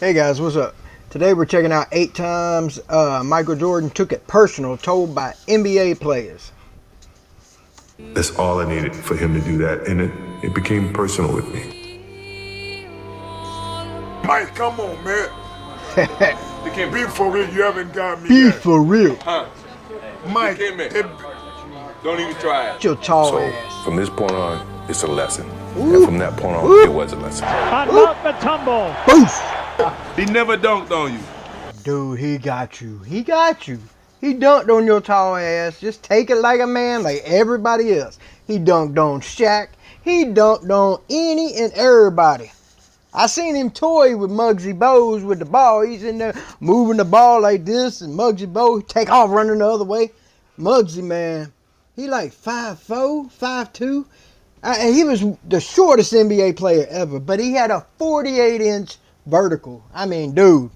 Hey guys, what's up? Today we're checking out 8 times Michael Jordan took it personal, told by NBA players. That's all I needed for him to do that, and it became personal with me. Mike, come on, man. They can't be for real. You haven't got me Be yet. for real. Huh? Mike, Don't even try it. Your tall So ass. from this point on, it's a lesson. Ooh. And from that point on, Ooh. it was a lesson. Unlock the tumble. Boof. He never dunked on you. Dude, he got you. He got you. He dunked on your tall ass. Just take it like a man, like everybody else. He dunked on Shaq. He dunked on any and everybody. I seen him toy with Muggsy Bogues with the ball. He's in there moving the ball like this, and Muggsy Bogues take off running the other way. Muggsy, man, he like 5'4", 5'2". He was the shortest NBA player ever, but he had a 48-inch vertical. I mean, dude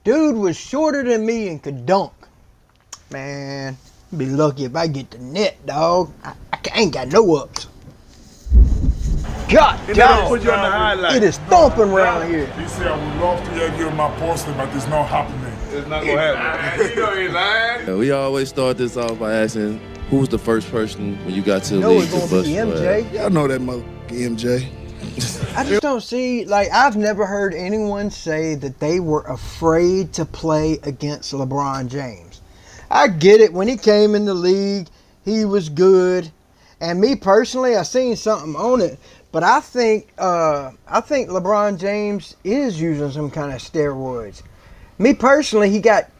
was shorter than me and could dunk. Man, I'd be lucky if I get the net, dog. I ain't got no ups. God damn, Put you on the highlight. it is thumping around here. he said I would love to give you my poster, but it's not happening. It's not gonna happen. You know he's lying. We always start this off by asking, who's the first person when you got to the No, league it's to gonna bust be your MJ. ass? Y'all know that motherfucker MJ. I just don't see, like, I've never heard anyone say that they were afraid to play against LeBron James. I get it. When he came in the league, he was good. And me personally, I seen something on it. But I think LeBron James is using some kind of steroids. Me personally, he got,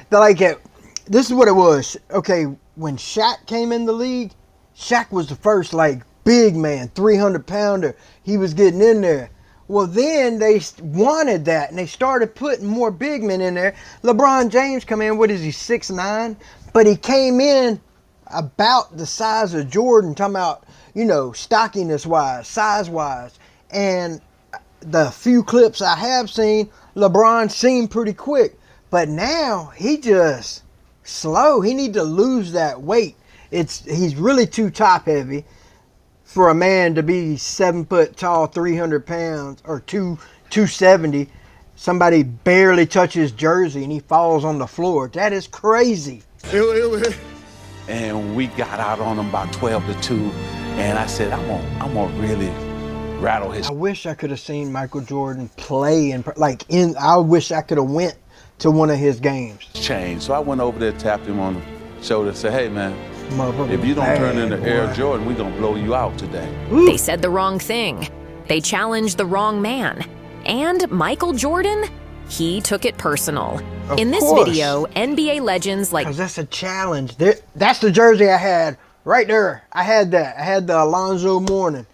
this is what it was. Okay, when Shaq came in the league, Shaq was the first, like, big man, 300-pounder. He was getting in there. Well, then they wanted that, and they started putting more big men in there. LeBron James come in, what is he, 6'9"? But he came in about the size of Jordan, talking about, you know, stockiness-wise, size-wise. And the few clips I have seen, LeBron seemed pretty quick. But now, he just slow. He need to lose that weight. He's really too top-heavy for a man to be 7 foot tall, 300 pounds, or 270. Somebody barely touches jersey and he falls on the floor. That is crazy. And we got out on him about 12-2. And I said, I'm gonna really rattle his. I wish I could have seen Michael Jordan play I wish I could have went to one of his games. Change. So I went over there, tapped him on the shoulder, and said, hey man, if you don't Bad turn into boy. Air Jordan, we're gonna blow you out today. They said the wrong thing. They challenged the wrong man. And Michael Jordan, he took it personal. In this course. video, NBA legends like Because that's a challenge. That's the jersey I had right there. I had that. I had the Alonzo Mourning.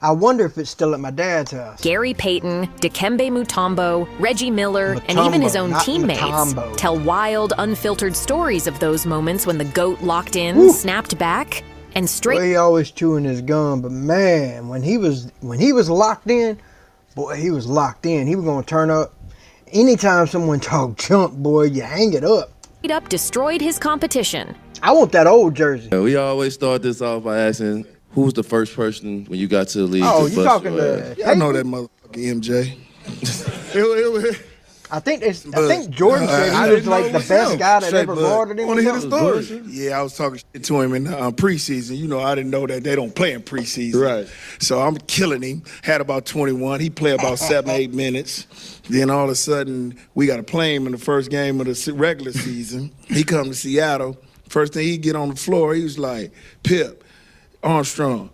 I wonder if it's still at my dad's house. Gary Payton, Dikembe Mutombo, Reggie Miller, and even his own not teammates Mutombo. tell wild, unfiltered stories of those moments when the GOAT locked in, snapped back, and Well, he always chewing his gum, but man, when he was locked in, boy, he was locked in. He was gonna turn up. Anytime someone talk junk, boy, you hang it up. straight up destroyed his competition. I want that old jersey. We always start this off by asking, who's the first person when you got to the league Oh, to you bust talking your to? ass? Y'all know that motherfucker MJ. I think Jordan said he was like the best guy that ever guarded him. Want to hear the story? Bullshit. Yeah, I was talking shit to him in preseason. You know, I didn't know that they don't play in preseason. Right. So I'm killing him. Had about 21. He played about 7, 8 minutes. Then all of a sudden, we got to play him in the first game of the regular season. He come to Seattle. First thing he get on the floor, he was like, Pip, Armstrong,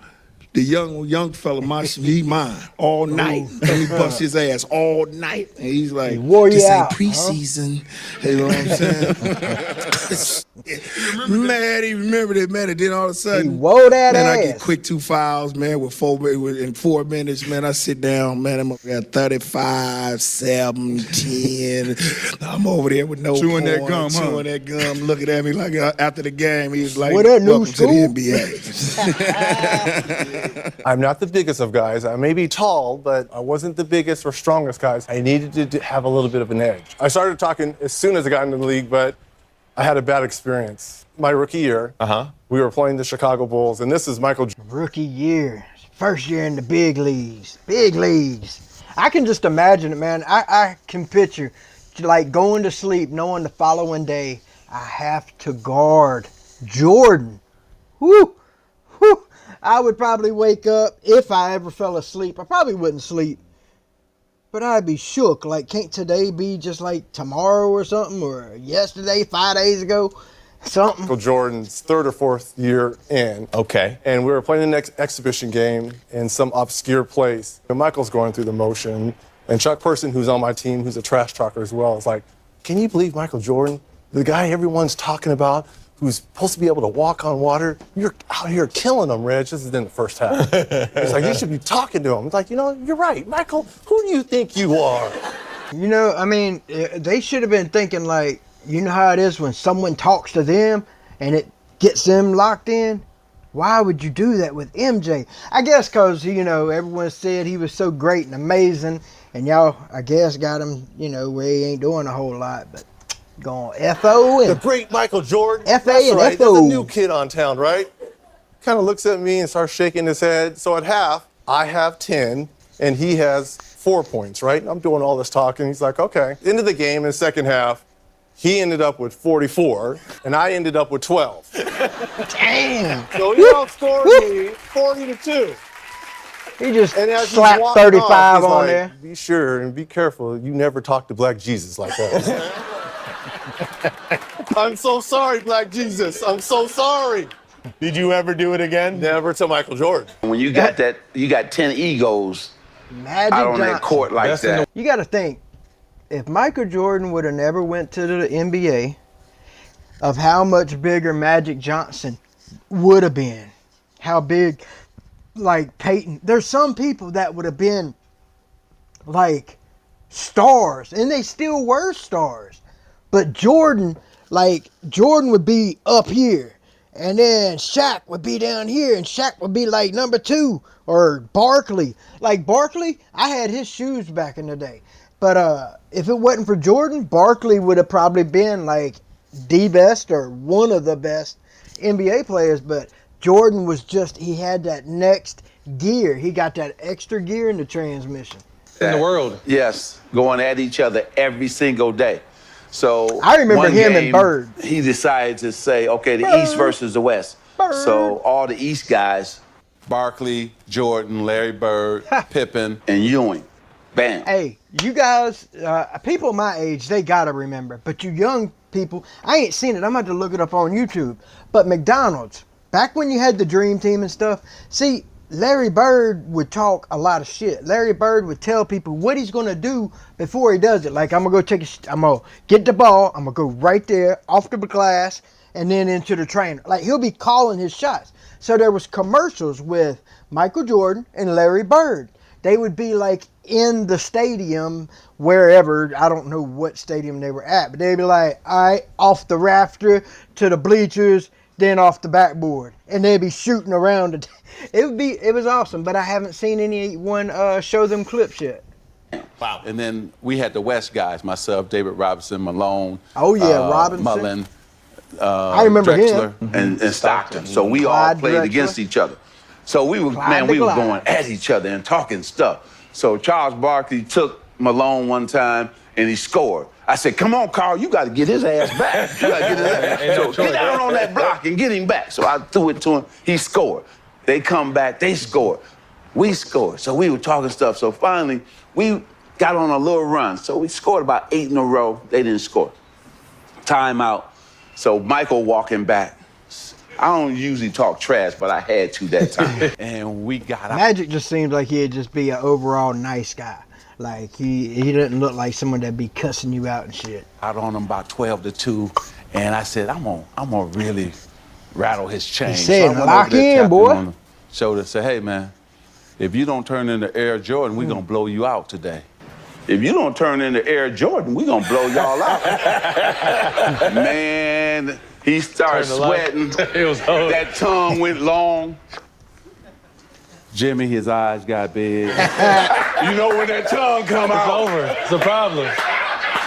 the young fella, he mine all night. And he bust his ass all night. And he's like, wore you this ain't out, preseason. You know what I'm saying? Man, he remembered it, man. And then all of a sudden, He wore that man, I ass. get quick 2 fouls, man, in 4 minutes, man. I sit down, man, I'm got 35, 7, 10. I'm over there with no Chewing that point, gum, huh? chewing that gum, looking at me like after the game, he was like, What up, new welcome to school? the NBA. I'm not the biggest of guys. I may be tall, but I wasn't the biggest or strongest guys. I needed to have a little bit of an edge. I started talking as soon as I got into the league, but I had a bad experience. My rookie year, we were playing the Chicago Bulls, and this is Michael Jordan. Rookie year, first year in the big leagues. Big leagues. I can just imagine it, man. I can picture like going to sleep knowing the following day I have to guard Jordan. Whoo, whoo. I would probably wake up if I ever fell asleep. I probably wouldn't sleep. But I'd be shook. Like, can't today be just like tomorrow or something? Or yesterday, 5 days ago? Something. Michael Jordan's third or fourth year in. Okay. And we were playing the next exhibition game in some obscure place. And Michael's going through the motion. And Chuck Person, who's on my team, who's a trash talker as well, is like, can you believe Michael Jordan, the guy everyone's talking about, who's supposed to be able to walk on water, you're out here killing him, Reg. This is in the first half. It's like, you should be talking to him. It's like, you know, you're right. Michael, who do you think you are? You know, I mean, they should have been thinking like, you know how it is when someone talks to them and it gets them locked in? Why would you do that with MJ? I guess because, you know, everyone said he was so great and amazing, and y'all, I guess, got him, you know, where he ain't doing a whole lot, but going F.O. and the great Michael Jordan. F.A. That's and right. F.O. There's a new kid on town, right? Kind of looks at me and starts shaking his head. So at half, I have 10, and he has 4 points, right? And I'm doing all this talking. He's like, okay. End of the game in the second half, he ended up with 44, and I ended up with 12. Damn. So he outscored me 40-2. He just And as he's slapped walking 35 off, he's on like, there. be sure and be careful. You never talk to Black Jesus like that. I'm so sorry, Black Jesus. I'm so sorry. Did you ever do it again? Never to Michael Jordan. When you got that, you got 10 egos Magic out on Johnson. that court like that. You got to think, if Michael Jordan would have never went to the N.B.A., of how much bigger Magic Johnson would have been. How big, like Peyton. There's some people that would have been like stars, and they still were stars. But Jordan, like, Jordan would be up here, and then Shaq would be down here, and Shaq would be like number 2, or Barkley. Like Barkley, I had his shoes back in the day. But if it wasn't for Jordan, Barkley would have probably been like the best or one of the best NBA players. But Jordan was just, he had that next gear. He got that extra gear in the transmission. In the world. Yes, going at each other every single day. So I remember one him game, and Bird. He decided to say, okay, the Bird. East versus the West. Bird. So all the East guys, Barkley, Jordan, Larry Bird, Pippen, and Ewing. Bam. Hey, you guys, people my age, they gotta remember. But you young people, I ain't seen it. I'm about to look it up on YouTube. But McDonald's, back when you had the Dream Team and stuff, see, Larry Bird would talk a lot of shit. Larry Bird would tell people what he's gonna do before he does it. Like, I'm gonna go I'm gonna get the ball, I'm gonna go right there off the glass and then into the trainer. Like, he'll be calling his shots. So there was commercials with Michael Jordan and Larry Bird. They would be like in the stadium, wherever, I don't know what stadium they were at, but they'd be like, all right, off the rafter to the bleachers, then off the backboard, and they'd be shooting around. It was awesome, but I haven't seen anyone show them clips yet. Wow. And then we had the West guys, myself, David Robinson, Malone. Oh yeah, Robinson. Mullen. I remember Drexler. him. And Stockton. So we all Clyde played Drexler. against each other. So we were, we were going at each other and talking stuff. So Charles Barkley took Malone one time and he scored. I said, come on, Carl, you got to get his ass back. You got to get his ass back. So get down on that block and get him back. So I threw it to him. He scored. They come back. They scored. We scored. So we were talking stuff. So finally, we got on a little run. So we scored about 8 in a row. They didn't score. Timeout. So Michael walking back. I don't usually talk trash, but I had to that time. And we got out. Magic just seems like he'd just be an overall nice guy. Like, he didn't look like someone that'd be cussing you out and shit. Out on him about 12-2, and I said, I'm gonna really rattle his chain. He said, so lock in, boy. On the shoulder, say, hey man, if you don't turn into Air Jordan, we're gonna blow you out today. If you don't turn into Air Jordan, we're gonna blow y'all out. Man, he started sweating. It was hard. That tongue went long. Jimmy, his eyes got big. You know when that tongue come out. It's over. It's a problem.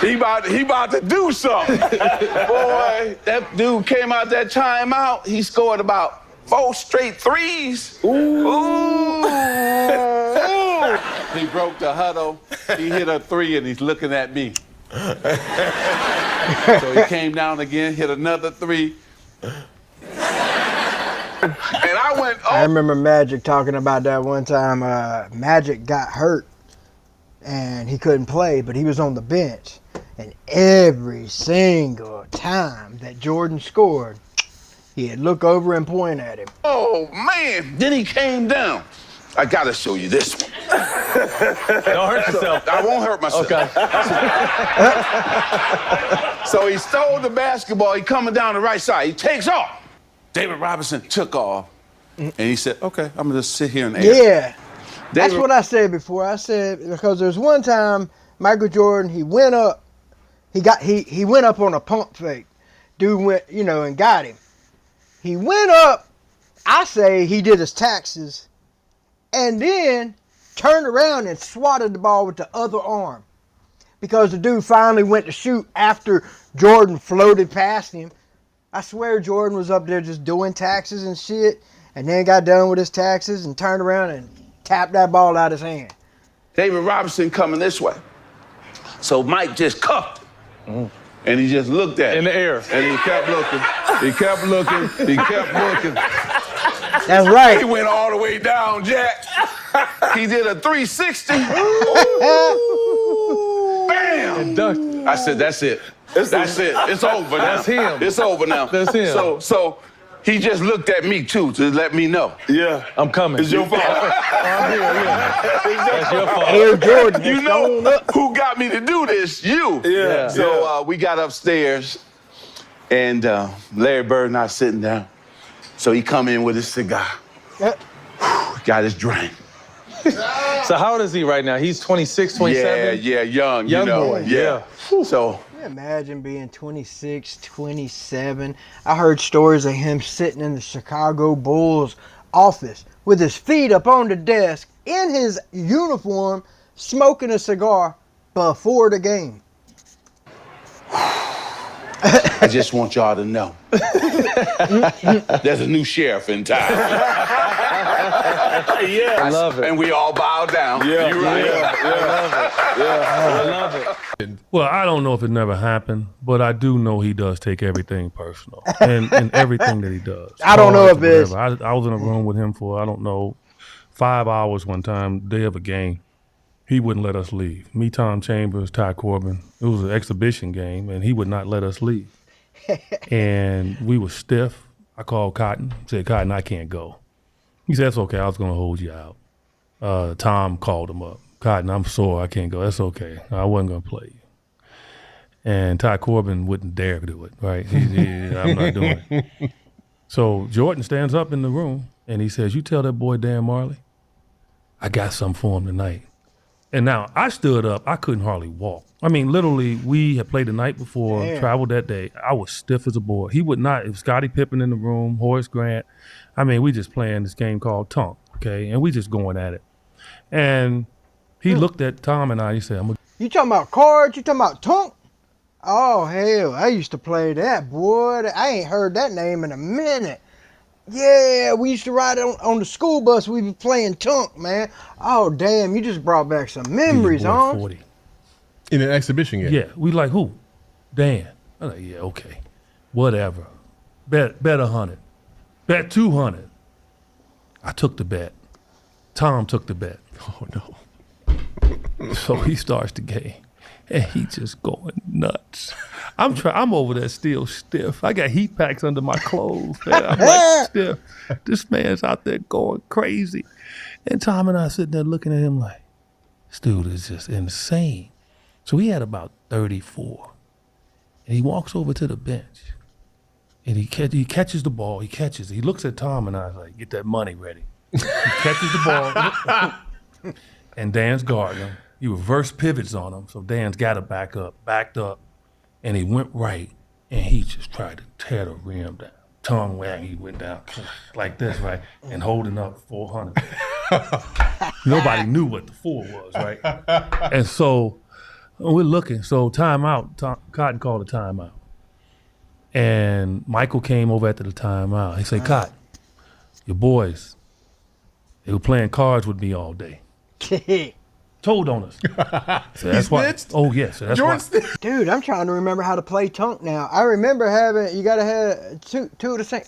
He about to do something. Boy, that dude came out that timeout. He scored about 4 straight threes. Ooh. Ooh. He broke the huddle. He hit a 3, and he's looking at me. So he came down again, hit another 3. And I went, I remember Magic talking about that one time. Magic got hurt and he couldn't play, but he was on the bench. And every single time that Jordan scored, he'd look over and point at him. Oh, man. Then he came down. I got to show you this one. Don't hurt yourself. I won't hurt myself. Okay. So he stole the basketball. He coming down the right side. He takes off. David Robinson took off. And he said, okay, I'm going to just sit here in the air. Yeah. That's what I said before. I said, because there's one time Michael Jordan, he went up. He went up on a pump fake. Dude went, and got him. He went up. I say he did his taxes. And then turned around and swatted the ball with the other arm. Because the dude finally went to shoot after Jordan floated past him. I swear Jordan was up there just doing taxes and shit. And then got done with his taxes and turned around and tapped that ball out of his hand. David Robinson coming this way. So Mike just cuffed him. And he just looked at him. In the air. And he kept looking. He kept looking. He kept looking. That's right. He went all the way down, Jack. He did a 360. Bam! I said, that's it. That's it. It's over now. That's him. It's over now. That's him. So he just looked at me, too, to let me know. Yeah. I'm coming. It's your fault. I'm here, yeah. That's your fault. Air Jordan. You know who got me to do this? You. Yeah. So we got upstairs, and Larry Bird and I sitting down. So he come in with his cigar. Got his drink. So how old is he right now? He's 26, 27? Yeah, young. Young boy. Yeah. So. Imagine being 26, 27. I heard stories of him sitting in the Chicago Bulls office with his feet up on the desk in his uniform, smoking a cigar before the game. I just want y'all to know. There's a new sheriff in town. Yeah. I love it. And we all bow down. Yeah. You're right. I love it. Well, I don't know if it never happened, but I do know he does take everything personal and everything that he does. I don't know if it's... I was in a room with him for, 5 hours one time, day of a game. He wouldn't let us leave. Me, Tom Chambers, Ty Corbin. It was an exhibition game, and he would not let us leave. And we were stiff. I called Cotton, said, Cotton, I can't go. He said, that's okay, I was going to hold you out. Tom called him up. Cotton, I'm sore, I can't go. That's okay, I wasn't going to play you. And Ty Corbin wouldn't dare do it, right? I'm not doing it. So Jordan stands up in the room, and he says, you tell that boy Dan Marley, I got something for him tonight. And now I stood up, I couldn't hardly walk. I mean, literally, we had played the night before, traveled that day. I was stiff as a board. He would not, it was Scottie Pippen in the room, Horace Grant. I mean, we just playing this game called Tunk, okay? And we just going at it. And he looked at Tom and I, he said, You talking about cards? You talking about Tunk? Oh, hell, I used to play that, boy. I ain't heard that name in a minute. Yeah, we used to ride on the school bus. We be playing Tunk, man. Oh, damn, you just brought back some memories, huh? 40. In an exhibition game? Yeah, we like, who? Dan. I'm like, yeah, okay, whatever. Bet 100. Bet 200. I took the bet. Tom took the bet. Oh, no. So he starts the game, and he just going nuts. I'm over there still stiff. I got heat packs under my clothes, man. I'm like stiff. This man's out there going crazy. And Tom and I sitting there looking at him like, this dude is just insane. So he had about 34. And he walks over to the bench. And he catches the ball. He catches it. He looks at Tom and I like, get that money ready. He catches the ball. And Dan's guarding him. He reverse pivots on him. So Dan's got to backed up. And he went right, and he just tried to tear the rim down. Tongue wagging, he went down like this, right? And holding up 400. Nobody knew what the 4 was, right? And so we're looking. So timeout, Cotton called a timeout. And Michael came over after the timeout. He said, Cotton, your boys, they were playing cards with me all day. told on us. So that's why. snitched? Oh yes, so that's Jordan why. snitched. Dude, I'm trying to remember how to play Tunk now. I remember you got to have two of the same.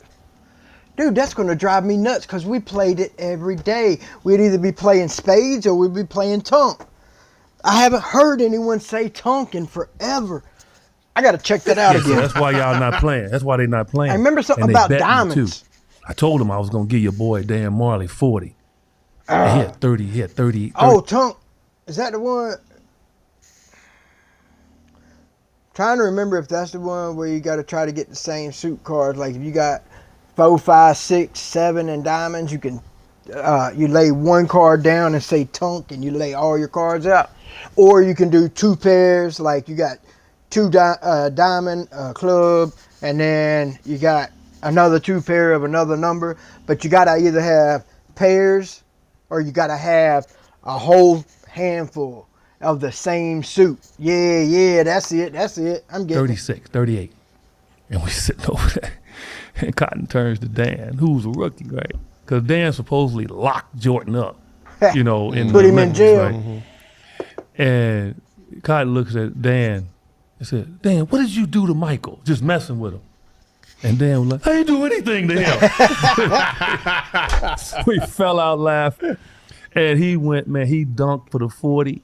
Dude, that's going to drive me nuts because we played it every day. We'd either be playing spades or we'd be playing Tunk. I haven't heard anyone say Tunk in forever. I got to check that out again. So that's why y'all not playing. That's why they not playing. I remember something And they about bet me, diamonds. too. I told him I was going to give your boy Dan Marley 40. And he had 30. He had 30. Oh, Tunk. Is that the one? Trying to remember if that's the one where you got to try to get the same suit cards. Like if you got 4, 5, 6, 7 in diamonds, you can you lay one card down and say Tunk, and you lay all your cards out. Or you can do 2 pairs, like you got 2 diamond club, and then you got another 2 pair of another number. But you got to either have pairs or you got to have a whole handful of the same suit. Yeah, that's it. I'm getting 36, 38. And we sitting over there. And Cotton turns to Dan, who's a rookie, right? Because Dan supposedly locked Jordan up, in Put him in Olympics, jail. right? And Cotton looks at Dan and said, Dan, what did you do to Michael? Just messing with him. And Dan was like, I didn't do anything to him. We fell out laughing. And he went, man, he dunked for the 40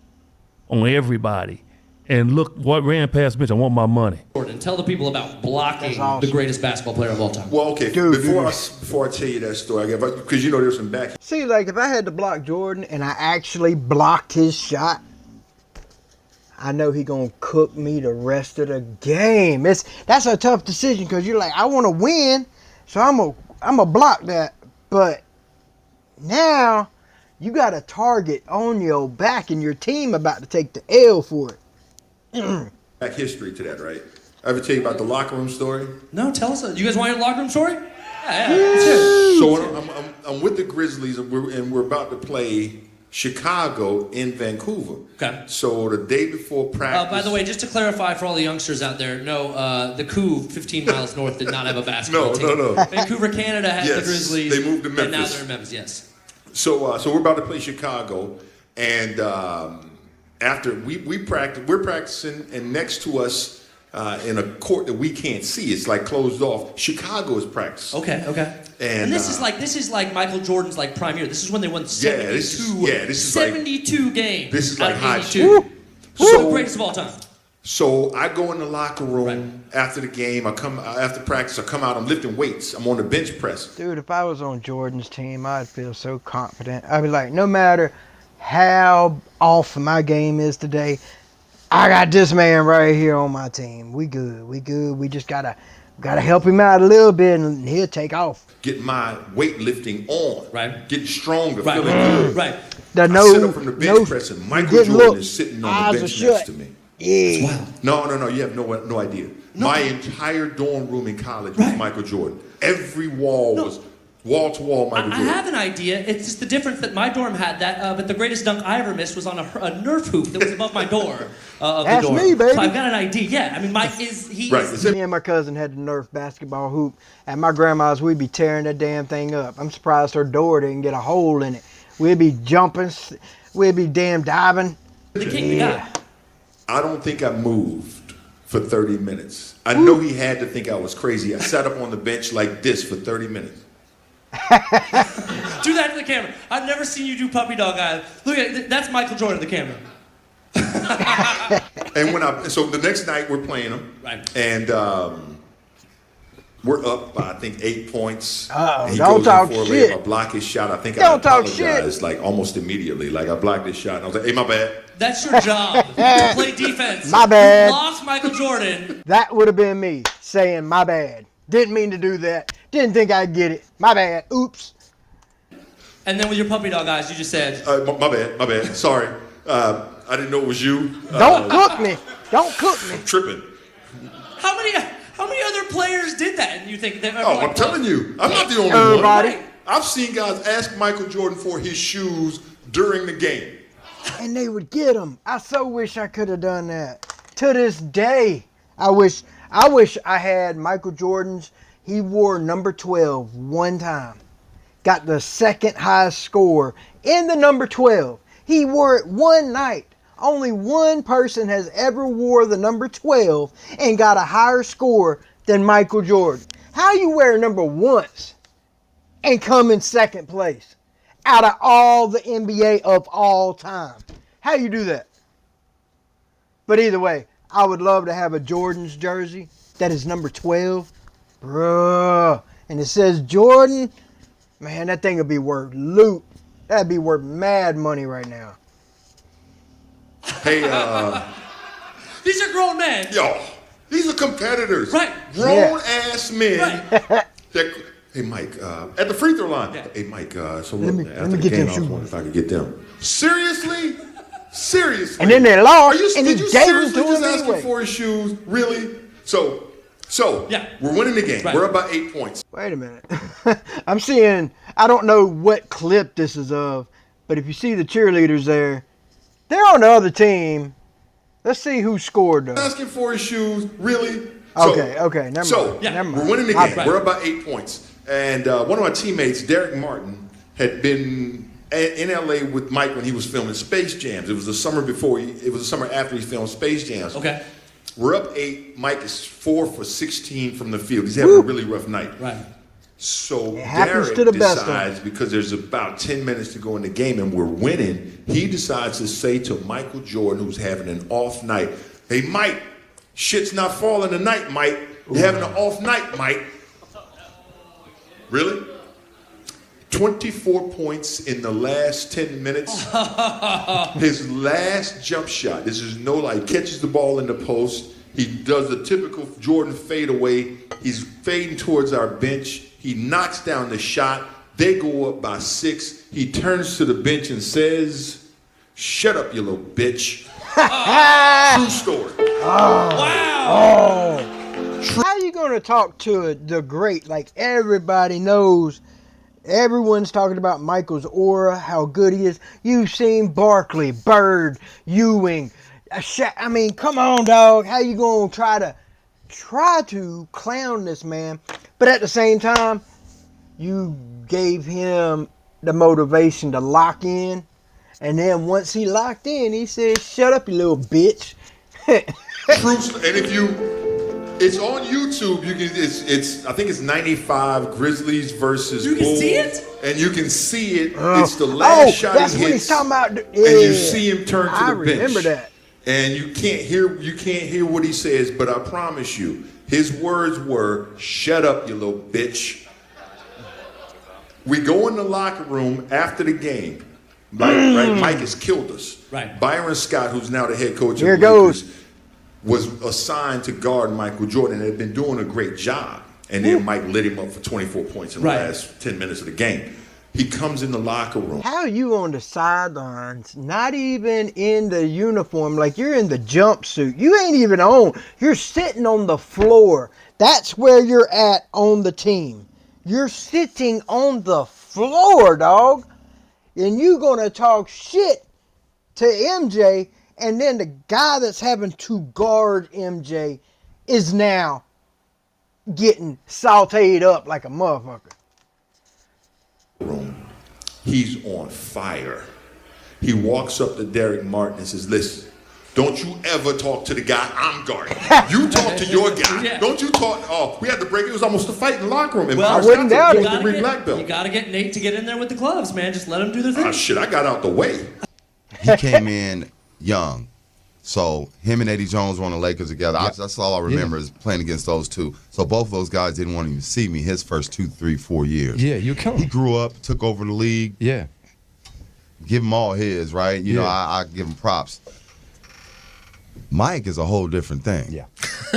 on everybody. And look, what ran past bitch, I want my money. Jordan, tell the people about blocking the greatest basketball player of all time. Well, okay, before I tell you that story, because there's some back. See, like if I had to block Jordan and I actually blocked his shot, I know he gonna cook me the rest of the game. That's a tough decision because you're like, I want to win, so I'm gonna block that. But now you got a target on your back, and your team about to take the L for it. Back history to that, right? I ever tell you about the locker room story? No, tell us. You guys want your locker room story? Yeah. Let's hear it. So I'm with the Grizzlies, and we're about to play Chicago in Vancouver. Okay. So the day before practice. By the way, just to clarify for all the youngsters out there, no, the Couve, 15 miles north, did not have a basketball team. No. Vancouver, Canada has the Grizzlies. They moved to Memphis. And now they're in Memphis, yes. So we're about to play Chicago, and after we're practicing, and next to us in a court that we can't see, it's like closed off. Chicago is practicing. Okay. And this is like Michael Jordan's like prime year. This is when they won 72, this is 72 games. This is like high 82. So greatest of all time. So I go in the locker room after the game. After practice. I come out. I'm lifting weights. I'm on the bench press. Dude, if I was on Jordan's team, I'd feel so confident. I'd be like, no matter how off my game is today, I got this man right here on my team. We good. We just gotta help him out a little bit, and he'll take off. Get my weightlifting on. Right. Getting stronger. Right. Feeling good. Right. I sit up from the bench press, and Michael Jordan is sitting on the bench next to me. Yeah. No. You have no idea. No. My entire dorm room in college was Michael Jordan. Every wall was wall to wall Michael Jordan. I have an idea. It's just the difference that my dorm had that, but the greatest dunk I ever missed was on a Nerf hoop that was above my door. That's the dorm. me, baby. So I've got an idea. Yeah, I mean, Mike is Me and my cousin had the Nerf basketball hoop. At my grandma's, we'd be tearing that damn thing up. I'm surprised her door didn't get a hole in it. We'd be jumping. We'd be damn diving. I don't think I moved for 30 minutes. I know he had to think I was crazy. I sat up on the bench like this for 30 minutes. Do that to the camera. I've never seen you do puppy dog eyes. Look at that's Michael Jordan to the camera. And so the next night we're playing him, and we're up by I think 8 points. He don't talk shit. I block his shot. I think I apologized like almost immediately. Like I blocked his shot, and I was like, "Hey, my bad." That's your job. To play defense. My bad. You lost Michael Jordan. That would have been me saying my bad. Didn't mean to do that. Didn't think I'd get it. My bad. Oops. And then with your puppy dog eyes, you just said, my bad. Sorry. I didn't know it was you. Don't cook me. Don't cook me. I'm tripping. How many other players did that? And you think I'm telling you, I'm not the only Everybody. one. I've seen guys ask Michael Jordan for his shoes during the game. And they would get them. I so wish I could have done that. To this day, I wish I had Michael Jordan's. He wore number 12 one time. Got the second highest score in the number 12. He wore it one night. Only one person has ever wore the number 12 and got a higher score than Michael Jordan. How you wear number once and come in second place out of all the NBA of all time? How you do that? But either way, I would love to have a Jordan's jersey that is number 12. Bruh. And it says Jordan. Man, that thing would be worth loot. That'd be worth mad money right now. Hey, these are grown men. Yo, these are competitors. Right. Grown-ass men. Right. Hey, Mike, at the free throw line. Yeah. Hey, Mike, so let me after the get game, them I was wondering if I could get them. Seriously? Seriously? And then they lost, and he did you gave them seriously to just him ask anyway. him for his shoes? Really? So yeah, we're winning the game. Right. We're up by 8 points. Wait a minute. I'm seeing, I don't know what clip this is of, but if you see the cheerleaders there, they're on the other team. Let's see who scored though. Asking for his shoes? Really? Okay, never mind. Never mind. We're winning the game. We're up by 8 points. And one of my teammates, Derek Martin, had been in LA with Mike when he was filming Space Jams. It was the summer before. It was the summer after he filmed Space Jams. Okay. We're up 8. Mike is 4 for 16 from the field. He's having a really rough night. Right. So happens Derek to the best of decides, because there's about 10 minutes to go in the game and we're winning, he decides to say to Michael Jordan, who's having an off night, hey, Mike, shit's not falling tonight, Mike. You're having an off night, Mike. Really? 24 points in the last 10 minutes. His last jump shot, this is no lie, he catches the ball in the post. He does the typical Jordan fadeaway. He's fading towards our bench. He knocks down the shot. They go up by 6. He turns to the bench and says, shut up, you little bitch. True story. Wow. How you going to talk to the great? Like everybody knows. Everyone's talking about Michael's aura, how good he is. You've seen Barkley, Bird, Ewing. I mean, come on, dog. How you going to try to clown this man? But at the same time, you gave him the motivation to lock in. And then once he locked in, he said, shut up, you little bitch. True. And if it's on YouTube. You can. It's. I think it's 95 Grizzlies versus Bulls. You can see it. And you can see it. It's the last shot that's he what hits. he's talking about. Yeah. And you see him turn to the bench. I remember that. And you can't hear what he says. But I promise you, his words were, "Shut up, you little bitch." We go in the locker room after the game. Right? Mike has killed us. Right. Byron Scott, who's now the head coach Here of the goes. Lakers, was assigned to guard Michael Jordan and had been doing a great job. And then Mike lit him up for 24 points in the last 10 minutes of the game. He comes in the locker room. How are you on the sidelines, not even in the uniform, like you're in the jumpsuit? You ain't even on. You're sitting on the floor. That's where you're at on the team. You're sitting on the floor, dog. And you gonna talk shit to MJ, and then the guy that's having to guard MJ is now getting sauteed up like a motherfucker. He's on fire. He walks up to Derek Martin and says, listen, don't you ever talk to the guy I'm guarding. You talk to your guy. Yeah. Don't you talk. Oh, we had to break. It was almost a fight in the locker room. And Well, Byron I wouldn't Scott doubt took it. the black belt. You got to get Nate to get in there with the gloves, man. Just let him do the thing. Oh, shit, I got out the way. He came in young. So him and Eddie Jones were on the Lakers together. That's all I remember is playing against those two. So both of those guys didn't want to even see me his first 2, 3, 4 years. Yeah, you're killing. He grew up, took over the league. Yeah. Give him all his, right? You know, I give him props. Mike is a whole different thing. Yeah.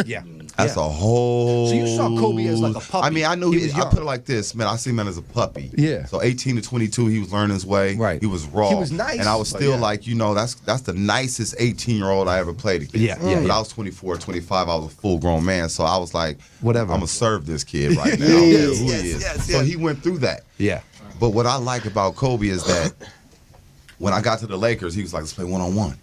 Yeah. That's a whole. So you saw Kobe as like a puppy. I mean, I knew he was I young. put it like this, man. I see him as a puppy. Yeah. So 18 to 22, he was learning his way. Right. He was raw. He was nice, and I was but still yeah. like, you know, that's the nicest 18-year-old I ever played against. Yeah, yeah, But yeah. I was 24, 25. I was a full-grown man. So I was like, whatever. I'm gonna serve this kid right now. Yes, who yes, he is. yes, So yes. he went through that. Yeah. But what I like about Kobe is that when I got to the Lakers, he was like, let's play one-on-one.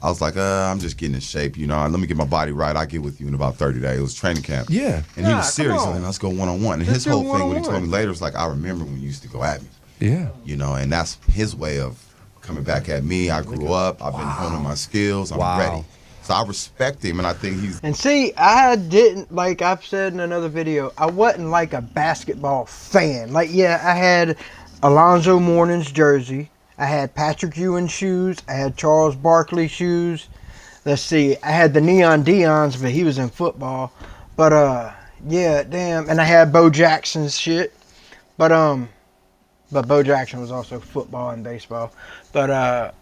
I was like, I'm just getting in shape, you know. Let me get my body right. I'll get with you in about 30 days. It was training camp. Yeah. And he was serious. So then let's go one-on-one. And Let's his do whole thing, what he one-on-one. told me later, was like, I remember when you used to go at me. Yeah. You know, and that's his way of coming back at me. I grew up. I've been honing my skills. I'm ready. So I respect him, and I think he's. And see, I didn't, like I've said in another video, I wasn't like a basketball fan. Like, yeah, I had Alonzo Mourning's jersey. I had Patrick Ewing shoes. I had Charles Barkley shoes. Let's see, I had the Neon Deions, but he was in football. But, yeah, damn. And I had Bo Jackson's shit. But Bo Jackson was also football and baseball. But,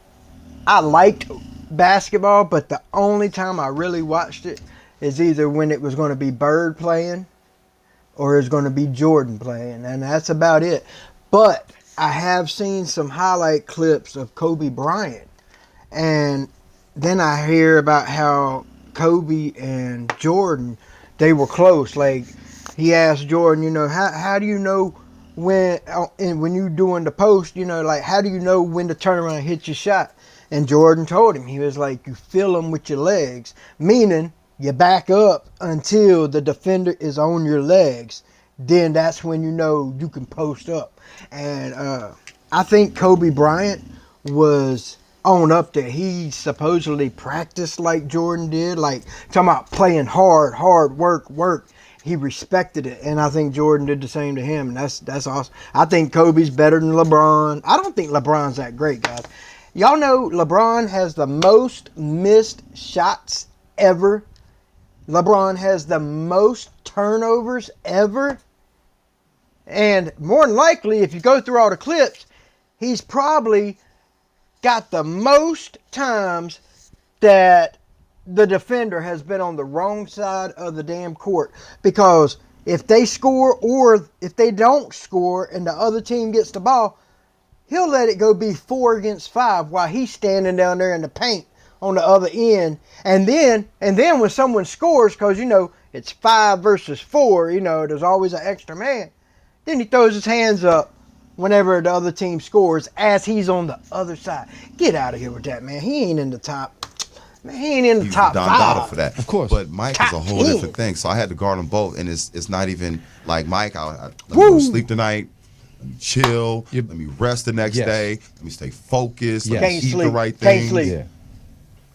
I liked basketball, but the only time I really watched it is either when it was going to be Bird playing or it was going to be Jordan playing, and that's about it. But I have seen some highlight clips of Kobe Bryant, and then I hear about how Kobe and Jordan, they were close. Like, he asked Jordan, you know, how do you know when you're doing the post, you know, like, how do you know when to turn around and hit your shot? And Jordan told him, he was like, you feel them with your legs, meaning you back up until the defender is on your legs. Then that's when you know you can post up. And I think Kobe Bryant was on up there. He supposedly practiced like Jordan did, like talking about playing hard work. He respected it, and I think Jordan did the same to him. And that's awesome. I think Kobe's better than LeBron. I don't think LeBron's that great, guys. Y'all know LeBron has the most missed shots ever. LeBron has the most turnovers ever. And more than likely, if you go through all the clips, he's probably got the most times that the defender has been on the wrong side of the damn court. Because if they score or if they don't score and the other team gets the ball, he'll let it go be 4 against 5 while he's standing down there in the paint on the other end. And then when someone scores, because, you know, it's 5 versus 4, you know, there's always an extra man. Then he throws his hands up whenever the other team scores as he's on the other side. Get out of here with that, man. He ain't in the top. Man, he ain't in the top Don 5. Dada for that. Of course. But Mike is a whole 10. different thing. So I had to guard them both. And it's not even like Mike, I let me go sleep tonight. Let me chill. Let me rest the next day. Let me stay focused. Let me eat the right things. Can't sleep. Yeah.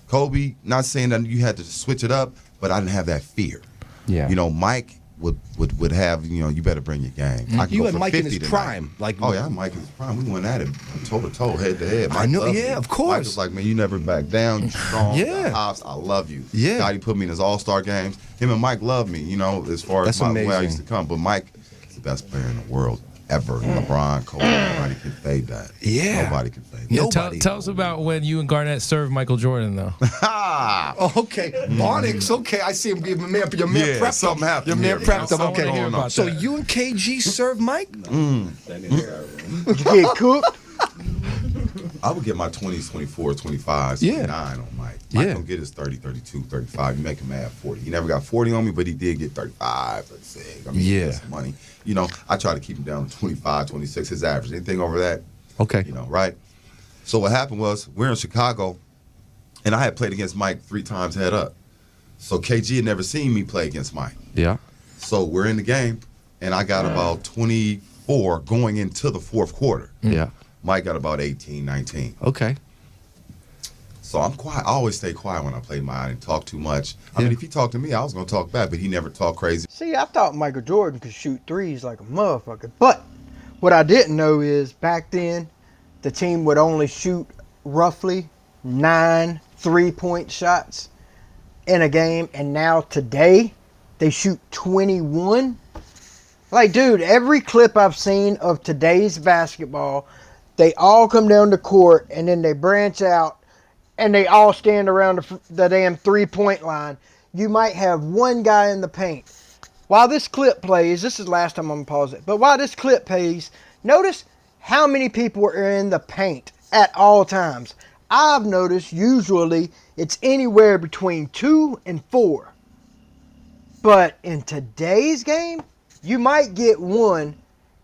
Kobe, not saying that you had to switch it up, but I didn't have that fear. Yeah. You know, Mike would have, you know, you better bring your game. I can You go and for Mike in 50 his tonight. prime. Like, oh yeah, Mike in his prime. We went at it toe to toe, head to head. I know, loved yeah, me. of course. Mike was like, man, you never back down. You strong. Yeah. Hops, I love you. Yeah. God, he put me in his all-star games. Him and Mike love me, you know, as far as That's where I amazing. used to come. But Mike is the best player in the world ever. LeBron, Kobe, nobody can fade that. Yeah. Nobody can fade that. Yeah, Nobody. tell us about when you and Garnett served Michael Jordan, though. Oh, okay. Barnix, okay. I see him give him your man Yeah, prepped something him. happened Your man here, prepped him. man. Okay. Something going on. So you and KG served Mike? You get cooked? I would get my 20s, 24s, 25s, 29 on Mike. Mike don't get his 30, 32, 35. You make him mad 40. He never got 40 on me, but he did get 35, 36. I mean, he got some money. You know, I try to keep him down to 25, 26, his average. Anything over that, okay. You know, right? So what happened was, we're in Chicago, and I had played against Mike 3 times head up. So KG had never seen me play against Mike. Yeah. So we're in the game, and I got about 24 going into the fourth quarter. Yeah. Mike got about 18, 19. Okay. So I'm quiet. I always stay quiet when I play Mike. I didn't talk too much. I mean, if he talked to me, I was going to talk back, but he never talked crazy. See, I thought Michael Jordan could shoot threes like a motherfucker. But what I didn't know is back then, the team would only shoot roughly 9 3-point shots in a game. And now today, they shoot 21. Like, dude, every clip I've seen of today's basketball, they all come down the court and then they branch out and they all stand around the damn 3-point line. You might have one guy in the paint. While this clip plays, this is the last time I'm going to pause it, but while this clip plays, notice how many people are in the paint at all times. I've noticed usually it's anywhere between 2 and 4. But in today's game, you might get one,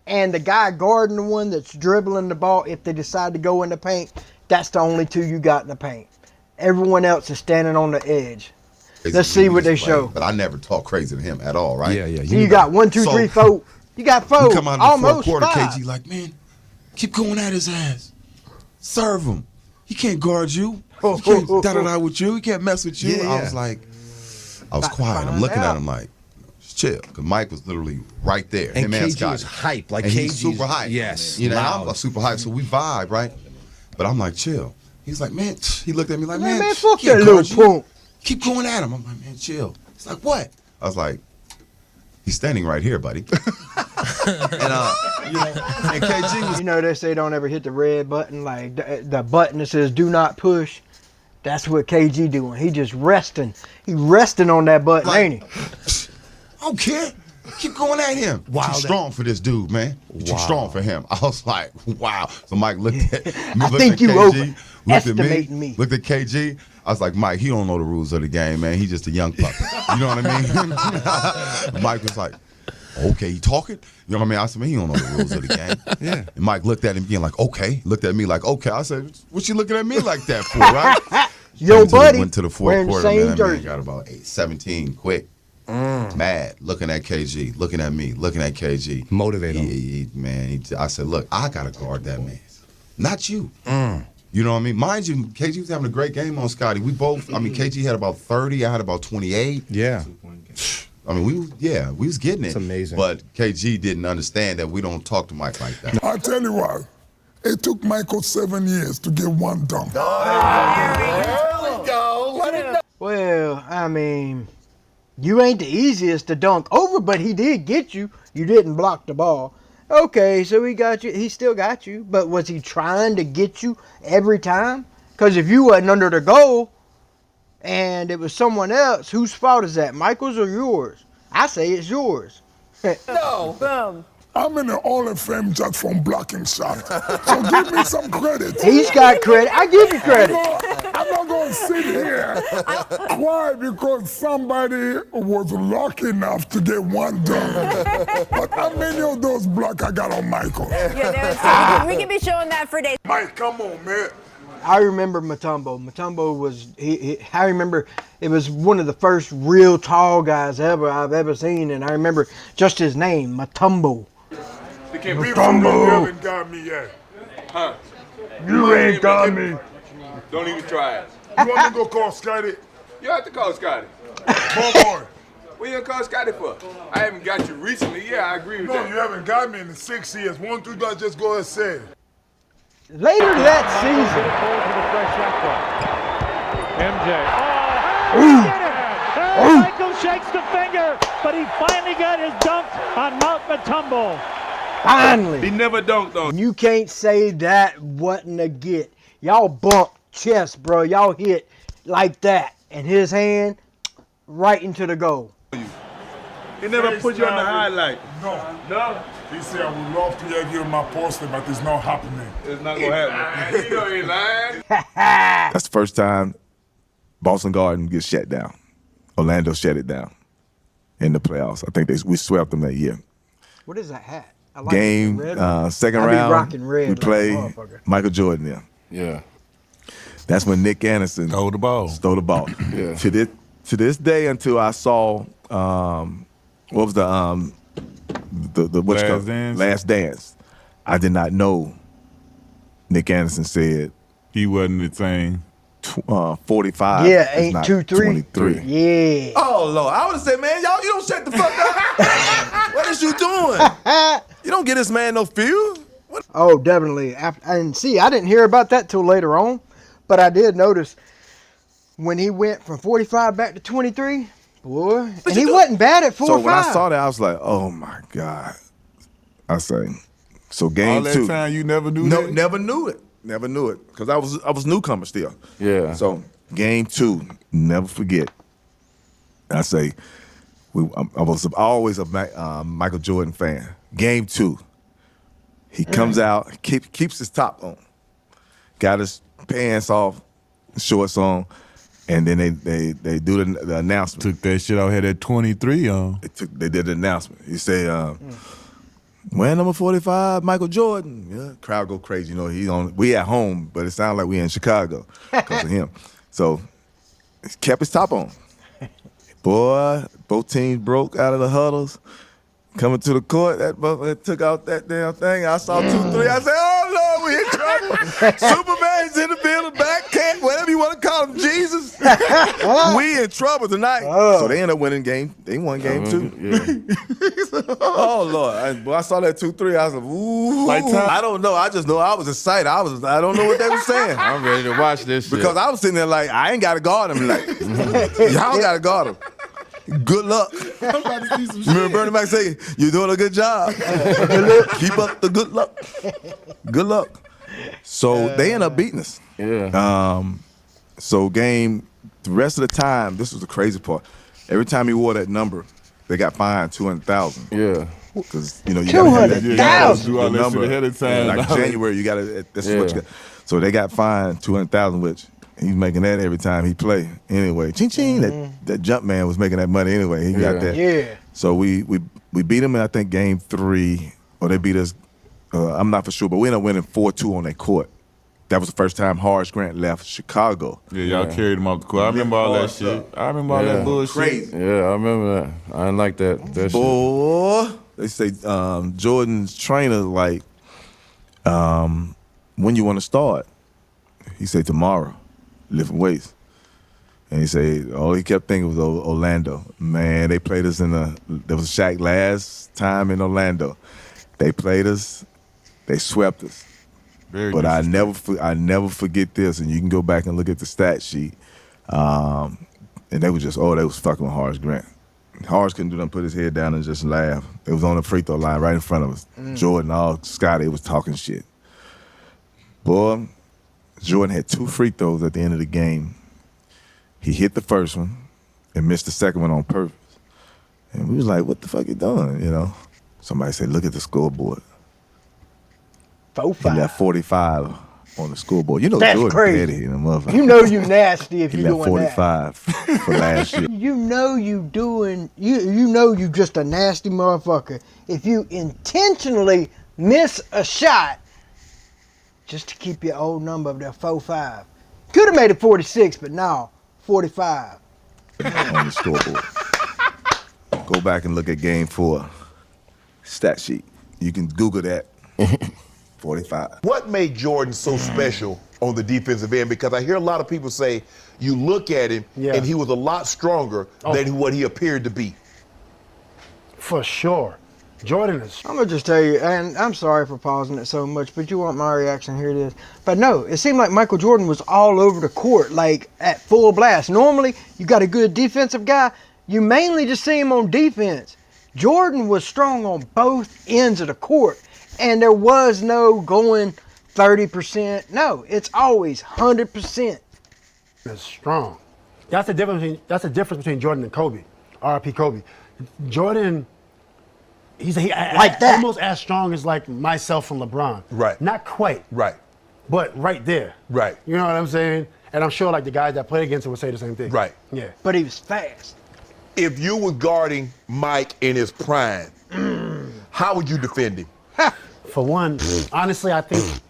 and the guy guarding the one that's dribbling the ball, if they decide to go in the paint, that's the only 2 you got in the paint. Everyone else is standing on the edge. Let's see what they show. But I never talk crazy to him at all, right? Yeah. So you got 1, 2, 3, 4. You got 4. You come out of the fourth Almost quarter, 5. KG like, man, keep going at his ass. Serve him. he can't guard you. He can't da-da-da with you. He can't mess with you. Yeah, I was like, I was quiet. I'm looking at him like, chill. Because Mike was literally right there. And Him KG Scotty. was hype. Like and KG he's super hype. Yes. You know, loud. I'm super hype, so we vibe, right? But I'm like, chill. He's like, man, he looked at me like, man, fuck he can't that guard little you. punk. Keep going at him. I'm like, man, chill. He's like, what? I was like, he's standing right here, buddy. and and KG was. You know, they say don't ever hit the red button, like the button that says do not push. That's what KG doing. He just resting. He resting on that button, Like, ain't he? I don't care. Keep going at him. Wow, Too strong for this dude, man. Too Wow. strong for him. I was like, wow. So Mike looked at me, I looked think at you KG, overestimating me. Looked at KG. I was like, Mike, he don't know the rules of the game, man. He's just a young puppy. You know what I mean? Mike was like, okay, he talking? You know what I mean? I said, man, he don't know the rules of the game. Yeah. And Mike looked at him being like, okay. Looked at me like, okay. I said, what you looking at me like that for, right? Yo, buddy, Went to the wearing fourth the quarter, same man. That man jersey. got about 17 quick. Mad, looking at KG, looking at me, looking at KG. Motivate him. Man, I said, look, I got to guard that man. Not you. You know what I mean? Mind you, KG was having a great game on Scotty. We both, I mean, KG had about 30, I had about 28. Yeah. I mean, we was getting it. It's amazing. But KG didn't understand that we don't talk to Mike like that. I tell you what, it took Michael 7 years to get one dunk. Well, I mean, you ain't the easiest to dunk over, but he did get you. You didn't block the ball. Okay, so he got you. He still got you. But was he trying to get you every time? Because if you wasn't under the goal and it was someone else, whose fault is that? Michael's or yours? I say it's yours. No. I'm in the Hall of Fame just from blocking shots. So give me some credit. He's got credit. I give you credit. I'm not going to sit here quiet because somebody was lucky enough to get one done. But how many of those blocks I got on Michael? Yeah, we can be showing that for days. Mike, come on, man. I remember Mutombo. Mutombo was, I remember it was one of the first real tall guys I've ever seen, and I remember just his name, Mutombo. They can't be from me. You haven't got me yet. Huh? You ain't got me. Don't even try it. You want me to go call Scotty? You have to call Scotty. Boy. What you gonna call Scotty for? I haven't got you recently. Yeah, I agree with No, that. you haven't got me in 6 years. One, two, guys, just go ahead and say it. Later that season. MJ. Michael shakes the finger, but he finally got his dunk on Mount Mutombo. Finally. He never dunked on. You can't say that wasn't a get. Y'all bumped chest, bro. Y'all hit like that. And his hand right into the goal. He never put you on the highlight. No. He said, I would love to have you in my poster, but it's not happening. It's not gonna happen. You know he lying. That's the first time Boston Garden gets shut down. Orlando shut it down in the playoffs. I think we swept them that year. What is that hat? I like Game, it. Red second I be round, rocking red we like a play motherfucker. Michael Jordan there. Yeah. That's when Nick Anderson stole the ball. Yeah. To this day, until I saw what was the what you call it? Last Dance, I did not know Nick Anderson said he wasn't the same. 45. Yeah, is ain't not 2-3. 23. Yeah. Oh Lord, I would have said, man, y'all, you don't shut the fuck up. What is you doing? You don't get this man no feel. Oh, definitely. And see, I didn't hear about that till later on, but I did notice when he went from 45 back to 23, boy, and he wasn't bad at 4 or 5. So when I saw that, I was like, oh my God. I say, so game All that 2. time you never knew that? Never knew it. Never knew it. Because I was newcomer still. Yeah. So game 2, never forget. I say, I was always a Michael Jordan fan. Game 2, he comes out, keeps his top on, got his pants off, shorts on, and then they do the announcement. Took that shit out, had that 23 on. They did the announcement. He said, wearing number 45, Michael Jordan. Yeah, crowd go crazy. You know, we at home, but it sounded like we in Chicago because of him. So he kept his top on. Boy, both teams broke out of the huddles. Coming to the court, that motherfucker took out that damn thing. I saw 2-3. I said, oh, Lord, we in trouble. Superman's in the building, Jesus, we in trouble tonight. So they end up winning game. They won game 2. Oh Lord! I saw that 2-3. I was like, ooh. I don't know. I just know I was excited. I don't know what they were saying. I'm ready to watch this shit. Because I was sitting there like, I ain't got to guard him. Like, y'all got to guard him. Good luck. Remember Bernie Mac saying, "You're doing a good job. Keep up the good luck. Good luck." So they end up beating us. Yeah. So the rest of the time, this was the crazy part. Every time he wore that number, they got fined $200,000. Yeah. Because you gotta do all that shit ahead of time. Like January, you gotta. That's what you got. So they got fined $200,000, which he's making that every time he play. Anyway, ching ching. That jump man was making that money anyway. He got that. Yeah. So we beat him in I think game 3, or they beat us. I'm not for sure, but we ended up winning 4-2 on their court. That was the first time Horace Grant left Chicago. Yeah, y'all carried him off the court. I remember all that shit. I remember all that bullshit. Crazy. Yeah, I remember that. I didn't like that Boy, they say Jordan's trainer like, when you want to start? He said tomorrow, lifting weights. And he said all he kept thinking was Orlando. Man, they played us there was Shaq last time in Orlando. They played us, they swept us. But I never forget this, and you can go back and look at the stat sheet. And they was fucking with Horace Grant. Horace couldn't do nothing, put his head down and just laugh. It was on the free throw line right in front of us. Jordan, Scotty was talking shit. Boy, Jordan had 2 free throws at the end of the game. He hit the first one and missed the second one on purpose. And we was like, what the fuck you doing, you know? Somebody said, look at the scoreboard. 4-5. He left 45 on the scoreboard. You know That's Jordan crazy. petty in the motherfucker. You know you nasty if he you left doing that. 45 for last year. You know you just a nasty motherfucker if you intentionally miss a shot just to keep your old number of that 4-5. Could have made it 46, but no, 45. On the scoreboard. Go back and look at game 4. Stat sheet. You can Google that. 45. What made Jordan so special on the defensive end? Because I hear a lot of people say you look at him and he was a lot stronger than what he appeared to be. For sure. Jordan is. I'm going to just tell you, and I'm sorry for pausing it so much, but you want my reaction, here it is. But no, it seemed like Michael Jordan was all over the court, like at full blast. Normally, you got a good defensive guy, you mainly just see him on defense. Jordan was strong on both ends of the court. And there was no going 30%. No, it's always 100%. It's strong. That's the difference between Jordan and Kobe. R.I.P. Kobe. Jordan, he's like that. Almost as strong as like myself and LeBron. Right. Not quite. Right. But right there. Right. You know what I'm saying? And I'm sure like the guys that played against him would say the same thing. Right. Yeah. But he was fast. If you were guarding Mike in his prime, how would you defend him? For one, honestly, I think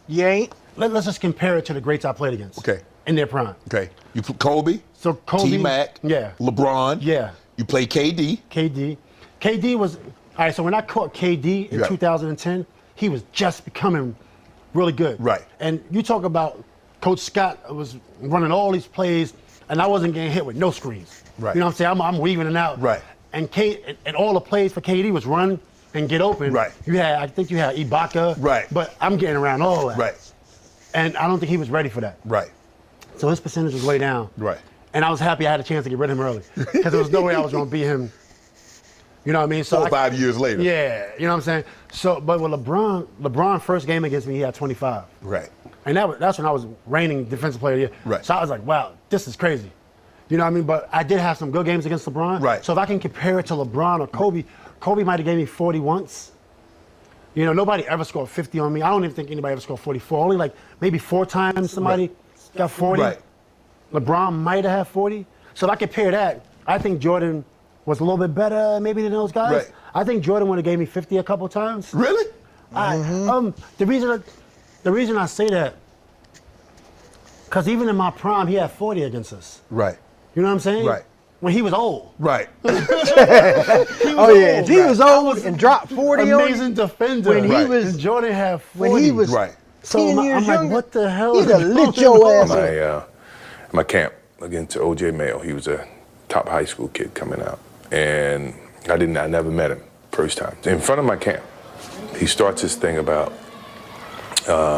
you ain't. Let's just compare it to the greats I played against. Okay. In their prime. Okay. You put Kobe. So Kobe. T-Mac. Yeah. LeBron. Yeah. You played KD. KD was, all right, so when I caught KD in 2010, he was just becoming really good. Right. And you talk about Coach Scott was running all these plays, and I wasn't getting hit with no screens. Right. You know what I'm saying? I'm weaving it out. Right. And all the plays for KD was run and get open. Right. I think you had Ibaka. Right. But I'm getting around all that. Right. And I don't think he was ready for that. Right. So his percentage was way down. Right. And I was happy I had a chance to get rid of him early. Because there was no way I was going to beat him. You know what I mean? So 4 or 5 years later. Yeah, you know what I'm saying? So, but with LeBron first game against me, he had 25. Right. And that's when I was reigning defensive player of the year. Right. So I was like, wow, this is crazy. You know what I mean? But I did have some good games against LeBron. Right. So if I can compare it to LeBron or Kobe, Kobe might have gave me 40 once. You know, nobody ever scored 50 on me. I don't even think anybody ever scored 44. Only like maybe 4 times somebody got 40. Right. LeBron might have had 40. So if I compare that, I think Jordan was a little bit better maybe than those guys. Right. I think Jordan would have gave me 50 a couple times. Really? The reason I say that, because even in my prime, he had 40 against us. Right. You know what I'm saying? Right. When he was old. Right. If he was old and dropped 40 on you. Amazing defender. When he was, and Jordan had 40. when he was Right. 10 years I'm like, younger, what the hell he'd is have lit going your on? ass up. My camp, against O.J. Mayo. He was a top high school kid coming out. And I never met him first time. In front of my camp, he starts this thing about,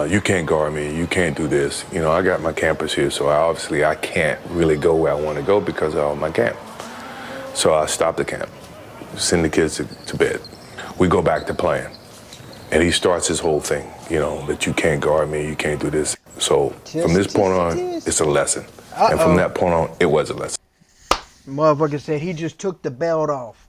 you can't guard me, you can't do this. You know, I got my campers here, so I can't really go where I want to go because of my camp. So I stop the camp, send the kids to bed. We go back to playing. And he starts his whole thing, you know, that you can't guard me, you can't do this. So from this point on, it's a lesson. And from that point on, it was a lesson. Motherfucker said he just took the belt off.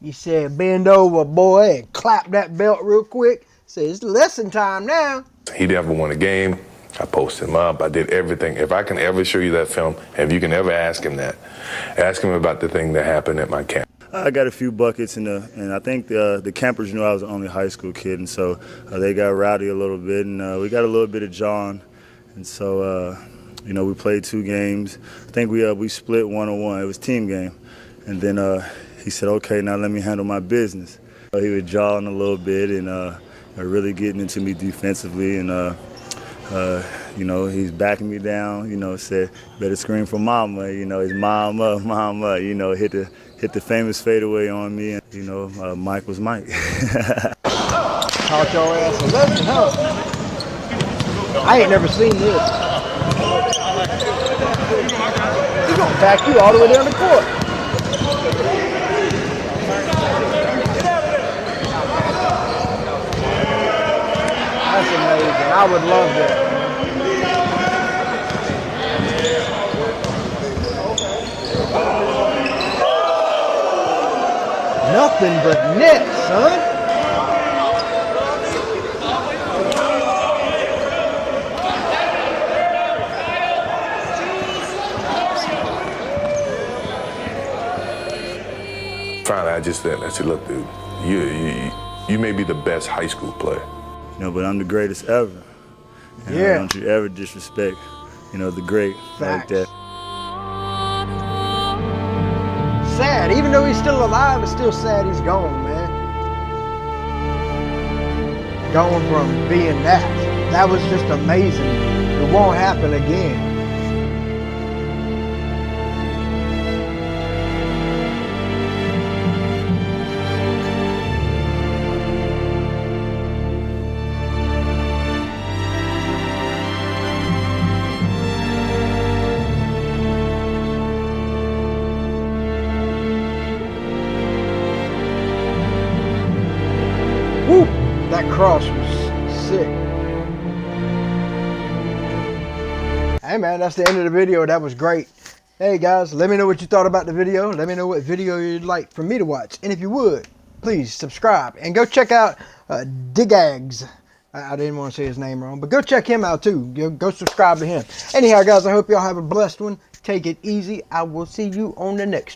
He said, bend over, boy, and clap that belt real quick. Said, it's lesson time now. He never won a game. I posted him up. I did everything. If I can ever show you that film, and if you can ever ask him that, ask him about the thing that happened at my camp. I got a few buckets, and I think the campers knew I was the only high school kid, and so they got rowdy a little bit, and we got a little bit of John, and so you know, we played 2 games. I think we split 1-on-1. It was a team game, and then he said, "Okay, now let me handle my business." He was jawing a little bit and really getting into me defensively, and you know, he's backing me down. You know, said, "Better scream for mama." You know, his mama, mama. You know, hit the famous fadeaway on me, and you know, Mike was Mike. Taught your ass a lesson, huh? I ain't never seen this. He's gonna back you all the way down the court. That's amazing. I would love that. Nothing but net, son. Finally, I said, look, dude, you may be the best high school player. You know, but I'm the greatest ever. And Yeah. Don't you ever disrespect, you know, the great like that. Sad. Even though he's still alive, it's still sad he's gone, man. Going from being that. That was just amazing. It won't happen again. Woo! That cross was sick. Hey man, that's the end of the video. That was great. Hey guys, let me know what you thought about the video. Let me know what video you'd like for me to watch. And if you would, please subscribe. And go check out Digags. I didn't want to say his name wrong, but go check him out too. Go subscribe to him. Anyhow guys, I hope y'all have a blessed one. Take it easy. I will see you on the next one.